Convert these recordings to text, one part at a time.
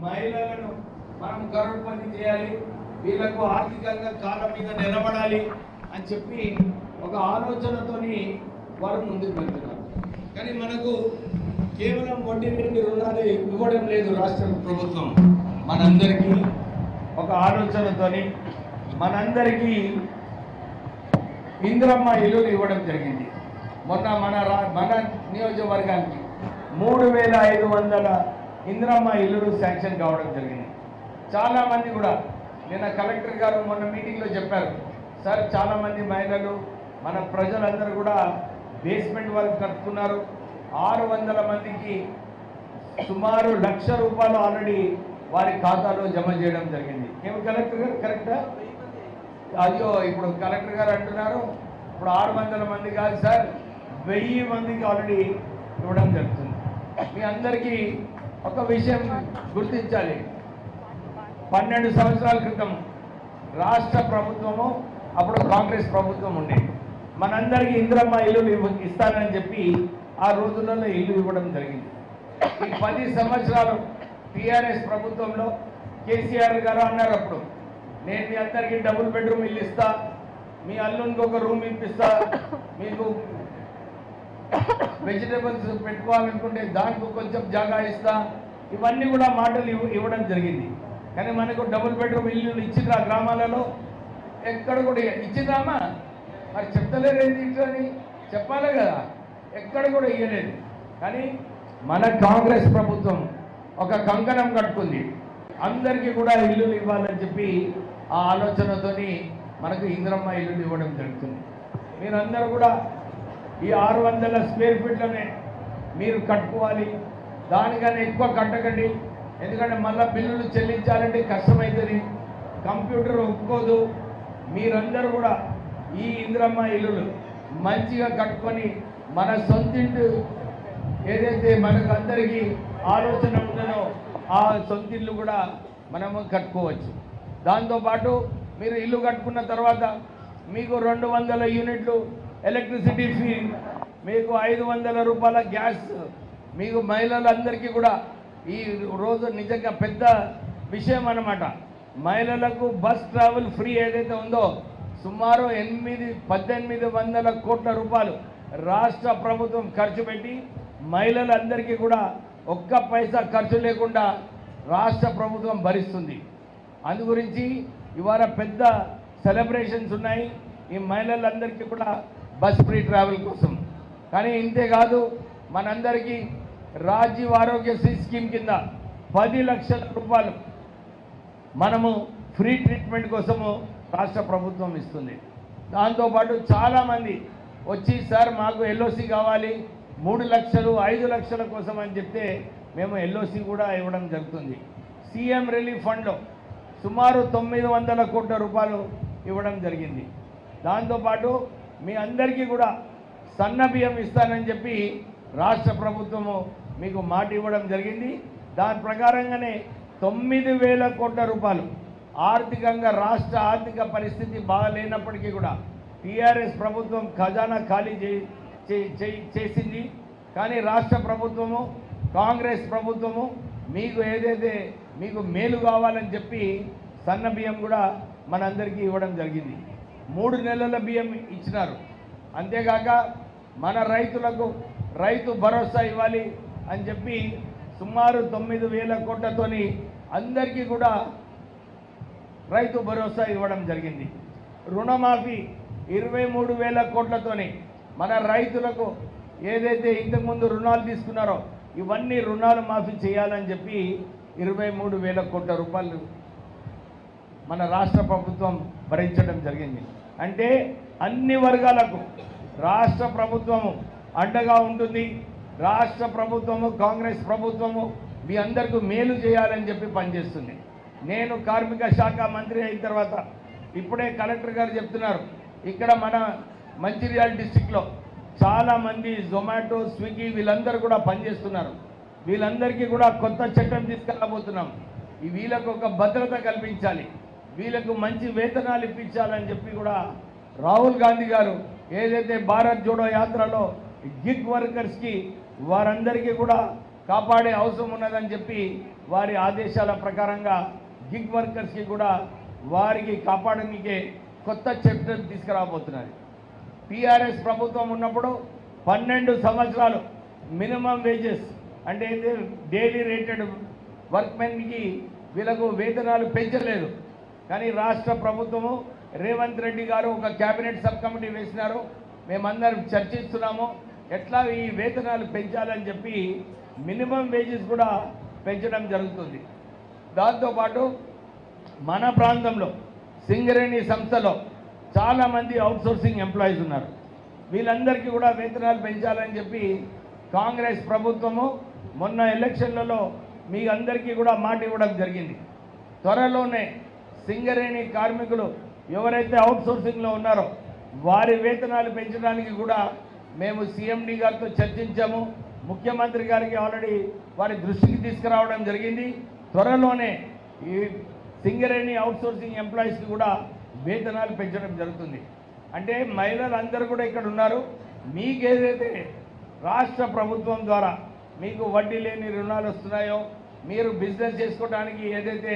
మహిళలను మనం కరోడ్పతి చేయాలి, వీళ్ళకు ఆర్థికంగా కాళ్ళ మీద నిలబడాలి అని చెప్పి ఒక ఆలోచనతోని వారు ముందుకు వెళ్తున్నారు. కానీ మనకు కేవలం వడ్డీ లేని రుణాలు ఇవ్వడం లేదు రాష్ట్ర ప్రభుత్వం. మనందరికీ ఒక ఆలోచనతోని మనందరికీ ఇందిరమ్మ ఇల్లులు ఇవ్వడం జరిగింది. మొన్న మన నియోజకవర్గానికి 3500 ఇందిరమ్మ ఇల్లులు శాంక్షన్ కావడం జరిగింది. చాలామంది కూడా నిన్న కలెక్టర్ గారు మొన్న మీటింగ్లో చెప్పారు, సార్ చాలామంది మహిళలు మన ప్రజలందరూ కూడా బేస్మెంట్ వర్క్ కట్టుకున్నారు. 600 మందికి సుమారు 1,00,000 రూపాయలు ఆల్రెడీ వారి ఖాతాలో జమ చేయడం జరిగింది. ఏమి కలెక్టర్ గారు కరెక్టా? అయ్యో ఇప్పుడు కలెక్టర్ గారు అంటున్నారు ఇప్పుడు 600 మంది కాదు సార్, 1000 మందికి ఆల్రెడీ ఇవ్వడం జరుగుతుంది. మీ అందరికీ ఒక విషయం గుర్తించాలి, 12 సంవత్సరాల క్రితం రాష్ట్ర ప్రభుత్వము, అప్పుడు కాంగ్రెస్ ప్రభుత్వం ఉండేది. మనందరికీ ఇందిరమ్మ ఇల్లు ఇస్తానని చెప్పి ఆ రోజులలో ఇల్లు ఇవ్వడం జరిగింది. ఈ 10 సంవత్సరాలు టీఆర్ఎస్ ప్రభుత్వంలో కేసీఆర్ గారు అన్నారు, అప్పుడు నేను మీ అందరికీ డబుల్ బెడ్రూమ్ ఇల్లు ఇస్తా, మీ అల్లునికి ఒక రూమ్ ఇప్పిస్తా, మీకు వెజిటేబుల్స్ పెట్టుకోవాలనుకుంటే దానికి కొంచెం జాగా ఇస్తా, ఇవన్నీ కూడా మాటలు ఇవ్వడం జరిగింది. కానీ మనకు డబుల్ బెడ్రూమ్ ఇల్లు ఇచ్చిండ్రా గ్రామాలలో? ఎక్కడ కూడా ఇచ్చిందామా? మరి చెప్తలేరేంటి ఇట్లని చెప్పాలి కదా, ఎక్కడ కూడా ఇవ్వలేదు. కానీ మన కాంగ్రెస్ ప్రభుత్వం ఒక కంకణం కట్టుకుంది, అందరికీ కూడా ఇల్లులు ఇవ్వాలని చెప్పి ఆ ఆలోచనతోని మనకు ఇందిరమ్మ ఇల్లులు ఇవ్వడం జరుగుతుంది. మీరందరూ కూడా ఈ 600 స్క్వేర్ ఫీట్లనే మీరు కట్టుకోవాలి, దానికన్నా ఎక్కువ కట్టకండి. ఎందుకంటే మళ్ళీ బిల్లులు చెల్లించాలంటే కష్టమవుతుంది, కంప్యూటర్ ఒప్పుకోదు. మీరందరూ కూడా ఈ ఇందిరమ్మ ఇల్లులు మంచిగా కట్టుకొని మన సొంతింటి ఏదైతే మనకు అందరికీ ఆలోచన ఉందనో ఆ సొంతిల్లు కూడా మనము కట్టుకోవచ్చు. దాంతోపాటు మీరు ఇల్లు కట్టుకున్న తర్వాత మీకు 200 యూనిట్లు ఎలక్ట్రిసిటీ ఫీ, మీకు 500 రూపాయల గ్యాస్, మీకు మహిళలందరికీ కూడా ఈ రోజు నిజంగా పెద్ద విషయం అన్నమాట. మహిళలకు బస్ ట్రావెల్ ఫ్రీ ఏదైతే ఉందో సుమారు 1800 కోట్ల రూపాయలు రాష్ట్ర ప్రభుత్వం ఖర్చు పెట్టి మహిళలందరికీ కూడా ఒక్క పైసా ఖర్చు లేకుండా రాష్ట్ర ప్రభుత్వం భరిస్తుంది. అందు గురించి ఇవాళ పెద్ద సెలబ్రేషన్స్ ఉన్నాయి ఈ మహిళలందరికీ కూడా బస్ ఫ్రీ ట్రావెల్ కోసం. కానీ ఇంతేకాదు మనందరికీ రాజీవ్ ఆరోగ్యశ్రీ స్కీమ్ కింద 10 లక్షల రూపాయలు మనము ఫ్రీ ట్రీట్మెంట్ కోసము రాష్ట్ర ప్రభుత్వం ఇస్తుంది. దాంతోపాటు చాలామంది వచ్చి సార్ మాకు ఎల్ఓసి కావాలి 3 లక్షలు 5 లక్షల కోసం అని చెప్తే మేము ఎల్ఓసి కూడా ఇవ్వడం జరుగుతుంది. సీఎం రిలీఫ్ ఫండ్లో సుమారు 900 కోట్ల రూపాయలు ఇవ్వడం జరిగింది. దాంతోపాటు మీ అందరికీ కూడా సన్న బియ్యం ఇస్తానని చెప్పి రాష్ట్ర ప్రభుత్వము మీకు మాట ఇవ్వడం జరిగింది. దాని ప్రకారంగానే 9,000 కోట్ల రూపాయలు ఆర్థికంగా రాష్ట్ర ఆర్థిక పరిస్థితి బాగాలేనప్పటికీ కూడా టీఆర్ఎస్ ప్రభుత్వం ఖజానా ఖాళీ చేసింది. కానీ రాష్ట్ర ప్రభుత్వము కాంగ్రెస్ ప్రభుత్వము మీకు ఏదైతే మీకు మేలు కావాలని చెప్పి సన్న బియ్యం కూడా మనందరికీ ఇవ్వడం జరిగింది. 3 నెలల బియ్యం ఇచ్చినారు. అంతేకాక మన రైతులకు రైతు భరోసా ఇవ్వాలి అని చెప్పి సుమారు 9,000 కోట్లతోని అందరికీ కూడా రైతు భరోసా ఇవ్వడం జరిగింది. రుణమాఫీ 23,000 కోట్లతోని మన రైతులకు ఏదైతే ఇంతకుముందు రుణాలు తీసుకున్నారో ఇవన్నీ రుణాలు మాఫీ చేయాలని చెప్పి 23,000 కోట్ల రూపాయలు మన రాష్ట్ర ప్రభుత్వం భరించడం జరిగింది. అంటే అన్ని వర్గాలకు రాష్ట్ర ప్రభుత్వము అండగా ఉంటుంది. రాష్ట్ర ప్రభుత్వము కాంగ్రెస్ ప్రభుత్వము మీ అందరికీ మేలు చేయాలని చెప్పి పనిచేస్తుంది. నేను కార్మిక శాఖ మంత్రి అయిన తర్వాత ఇప్పుడే కలెక్టర్ గారు చెప్తున్నారు, ఇక్కడ మన మంచిర్యాల డిస్టిక్లో చాలామంది జొమాటో స్విగ్గీ వీళ్ళందరూ కూడా పనిచేస్తున్నారు. వీళ్ళందరికీ కూడా కొత్త చట్టం తీసుకురాబోతున్నాం. వీళ్ళకు ఒక భద్రత కల్పించాలి, వీళ్ళకు మంచి వేతనాలు ఇప్పించాలని చెప్పి కూడా రాహుల్ గాంధీ గారు ఏదైతే భారత్ జోడో యాత్రలో గిగ్ వర్కర్స్కి వారందరికీ కూడా కాపాడే అవసరం ఉన్నదని చెప్పి వారి ఆదేశాల ప్రకారంగా గిగ్ వర్కర్స్కి కూడా వారికి కాపాడడానికే కొత్త చాప్టర్ తీసుకురాబోతున్నది. టీఆర్ఎస్ ప్రభుత్వం ఉన్నప్పుడు 12 సంవత్సరాలు మినిమం వేజెస్ అంటే డైలీ రేటెడ్ వర్క్మెన్కి వీళ్ళకు వేతనాలు పెంచలేదు. కానీ రాష్ట్ర ప్రభుత్వము రేవంత్ రెడ్డి గారు ఒక క్యాబినెట్ సబ్ కమిటీ వేసినారు. మేమందరం చర్చిస్తున్నాము ఎట్లా ఈ వేతనాలు పెంచాలని చెప్పి మినిమం వేజెస్ కూడా పెంచడం జరుగుతుంది. దాంతోపాటు మన ప్రాంతంలో సింగరేణి సంస్థలో చాలామంది అవుట్సోర్సింగ్ ఎంప్లాయీస్ ఉన్నారు. వీళ్ళందరికీ కూడా వేతనాలు పెంచాలని చెప్పి కాంగ్రెస్ ప్రభుత్వము మొన్న ఎలక్షన్లలో మీ అందరికీ కూడా మాట ఇవ్వడం జరిగింది. త్వరలోనే సింగరేణి కార్మికులు ఎవరైతే అవుట్సోర్సింగ్లో ఉన్నారో వారి వేతనాలు పెంచడానికి కూడా మేము సీఎండి గారితో చర్చించాము. ముఖ్యమంత్రి గారికి ఆల్రెడీ వారి దృష్టికి తీసుకురావడం జరిగింది. త్వరలోనే ఈ సింగరేణి అవుట్సోర్సింగ్ ఎంప్లాయీస్కి కూడా వేతనాలు పెంచడం జరుగుతుంది. అంటే మహిళలు అందరూ కూడా ఇక్కడ ఉన్నారు. మీకేదైతే రాష్ట్ర ప్రభుత్వం ద్వారా మీకు వడ్డీ లేని రుణాలు వస్తున్నాయో, మీరు బిజినెస్ చేసుకోవడానికి ఏదైతే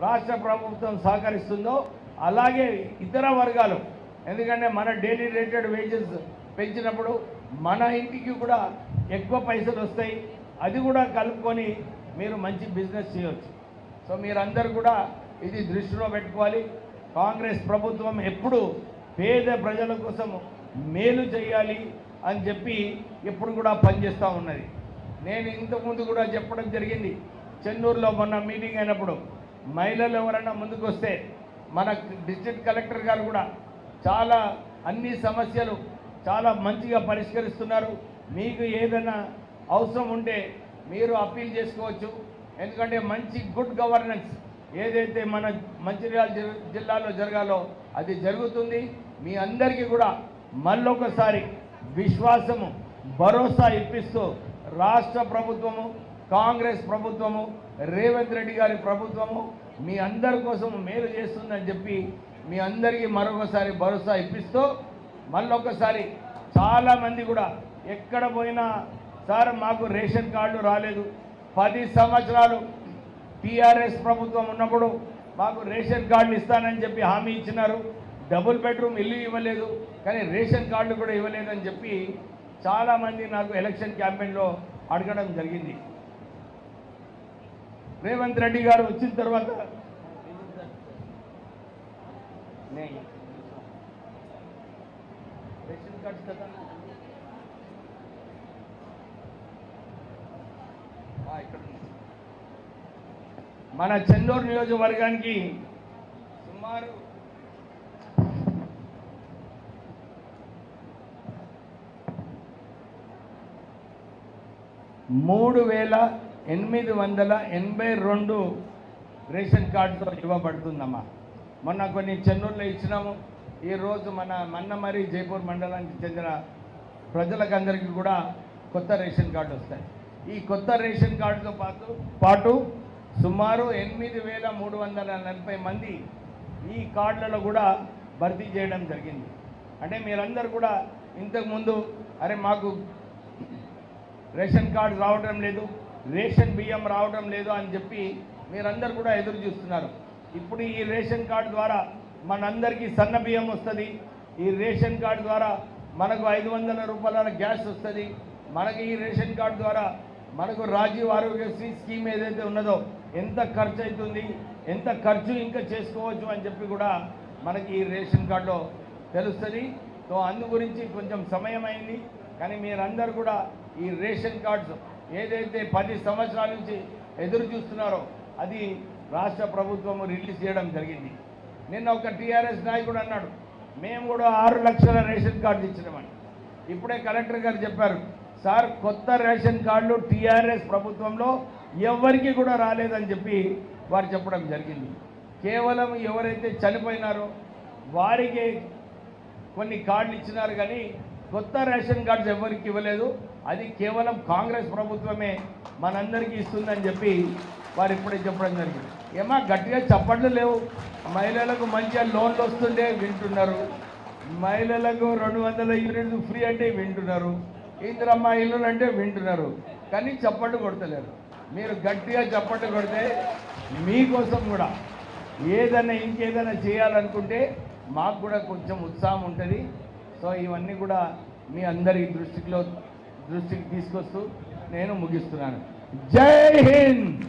రాష్ట్ర ప్రభుత్వం సహకరిస్తుందో అలాగే ఇతర వర్గాలు, ఎందుకంటే మన డైలీ రేటెడ్ వేజెస్ పెంచినప్పుడు మన ఇంటికి కూడా ఎక్కువ పైసలు వస్తాయి. అది కూడా కలుపుకొని మీరు మంచి బిజినెస్ చేయవచ్చు. సో మీరందరూ కూడా ఇది దృష్టిలో పెట్టుకోవాలి. కాంగ్రెస్ ప్రభుత్వం ఎప్పుడు పేద ప్రజల కోసం మేలు చేయాలి అని చెప్పి ఎప్పుడు కూడా పనిచేస్తూ ఉన్నది. నేను ఇంతకుముందు కూడా చెప్పడం జరిగింది. చెన్నూరులో మొన్న మీటింగ్ అయినప్పుడు మహిళలు ఎవరైనా ముందుకు వస్తే మన డిస్ట్రిక్ట్ కలెక్టర్ గారు కూడా చాలా అన్ని సమస్యలు చాలా మంచిగా పరిష్కరిస్తున్నారు. మీకు ఏదైనా అవసరం ఉంటే మీరు అప్పీల్ చేసుకోవచ్చు. ఎందుకంటే మంచి గుడ్ గవర్నెన్స్ ఏదైతే మన మంచిర్యాల జిల్లాలో జరగాలో అది జరుగుతుంది. మీ అందరికీ కూడా మళ్ళొకసారి విశ్వాసము భరోసా ఇప్పిస్తూ రాష్ట్ర ప్రభుత్వము, కాంగ్రెస్ ప్రభుత్వము, రేవంత్ రెడ్డి గారి ప్రభుత్వము మీ అందరి కోసం మేలు చేస్తుందని చెప్పి మీ అందరికీ మరొకసారి భరోసా ఇప్పిస్తూ మళ్ళొకసారి చాలామంది కూడా ఎక్కడ పోయినా సార్ మాకు రేషన్ కార్డు రాలేదు, 10 సంవత్సరాలు టీఆర్ఎస్ ప్రభుత్వం ఉన్నప్పుడు మాకు రేషన్ కార్డులు ఇస్తానని చెప్పి హామీ ఇచ్చినారు. డబుల్ బెడ్రూమ్ ఇల్లు ఇవ్వలేదు, కానీ రేషన్ కార్డు కూడా ఇవ్వలేదని చెప్పి చాలామంది నాకు ఎలక్షన్ క్యాంపెయిన్లో అడగడం జరిగింది. రేవంత్ రెడ్డి గారు వచ్చిన తర్వాత రేషన్ కార్డ్స్ కదా ఇక్కడ మన చెన్నూరు నియోజకవర్గానికి సుమారు 3882 రేషన్ కార్డుతో ఇవ్వబడుతుందమ్మా. మొన్న కొన్ని చెన్నూరులో ఇచ్చినాము. ఈరోజు మన మన్నమరి జైపూర్ మండలానికి చెందిన ప్రజలకందరికీ కూడా కొత్త రేషన్ కార్డు వస్తాయి. ఈ కొత్త రేషన్ కార్డుతో పాటు సుమారు 8340 మంది ఈ కార్డులలో కూడా భర్తీ చేయడం జరిగింది. అంటే మీరందరూ కూడా ఇంతకుముందు అరే మాకు రేషన్ కార్డు రావడం లేదు, రేషన్ బియ్యం రావడం లేదు అని చెప్పి మీరందరూ కూడా ఎదురు చూస్తున్నారు. ఇప్పుడు ఈ రేషన్ కార్డు ద్వారా మనందరికీ సన్న బియ్యం వస్తుంది. ఈ రేషన్ కార్డు ద్వారా మనకు 500 రూపాయల గ్యాస్ వస్తుంది. మనకి ఈ రేషన్ కార్డు ద్వారా మనకు రాజీవ్ ఆరోగ్యశ్రీ స్కీమ్ ఏదైతే ఉన్నదో ఎంత ఖర్చు అవుతుంది, ఎంత ఖర్చు ఇంకా చేసుకోవచ్చు అని చెప్పి కూడా మనకి ఈ రేషన్ కార్డులో తెలుస్తుంది. సో అందు గురించి కొంచెం సమయం అయింది, కానీ మీరందరూ కూడా ఈ రేషన్ కార్డ్స్ ఏదైతే 10 సంవత్సరాల నుంచి ఎదురు చూస్తున్నారో అది రాష్ట్ర ప్రభుత్వం రిలీజ్ చేయడం జరిగింది. నిన్న ఒక టీఆర్ఎస్ నాయకుడు అన్నాడు మేము కూడా 6 లక్షల రేషన్ కార్డు ఇచ్చినామని. ఇప్పుడే కలెక్టర్ గారు చెప్పారు సార్ కొత్త రేషన్ కార్డులు టీఆర్ఎస్ ప్రభుత్వంలో ఎవరికి కూడా రాలేదని చెప్పి వారు చెప్పడం జరిగింది. కేవలం ఎవరైతే చనిపోయినారో వారికి కొన్ని కార్డులు ఇచ్చినారు, కానీ కొత్త రేషన్ కార్డ్స్ ఎవరికి ఇవ్వలేదు. అది కేవలం కాంగ్రెస్ ప్రభుత్వమే మనందరికీ ఇస్తుందని చెప్పి వారు ఇప్పుడే చెప్పడం జరిగింది. ఏమా గట్టిగా చప్పట్లు లేవు. మహిళలకు మంచిగా లోన్లు వస్తుండే వింటున్నారు, మహిళలకు 200 యూనిట్లు ఫ్రీ అంటే వింటున్నారు, ఇందిరమ్మ ఇల్లులు అంటే వింటున్నారు. కానీ చప్పట్లు కొడతలేరు. మీరు గట్టిగా చప్పట్లు కొడితే మీకోసం కూడా ఏదైనా ఇంకేదైనా చేయాలనుకుంటే మాకు కూడా కొంచెం ఉత్సాహం ఉంటుంది. సో ఇవన్నీ కూడా మీ అందరి దృష్టికి తీసుకొస్తూ నేను ముగిస్తున్నాను. జై హింద్.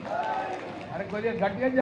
అరే కొద్దిగా గట్టిగా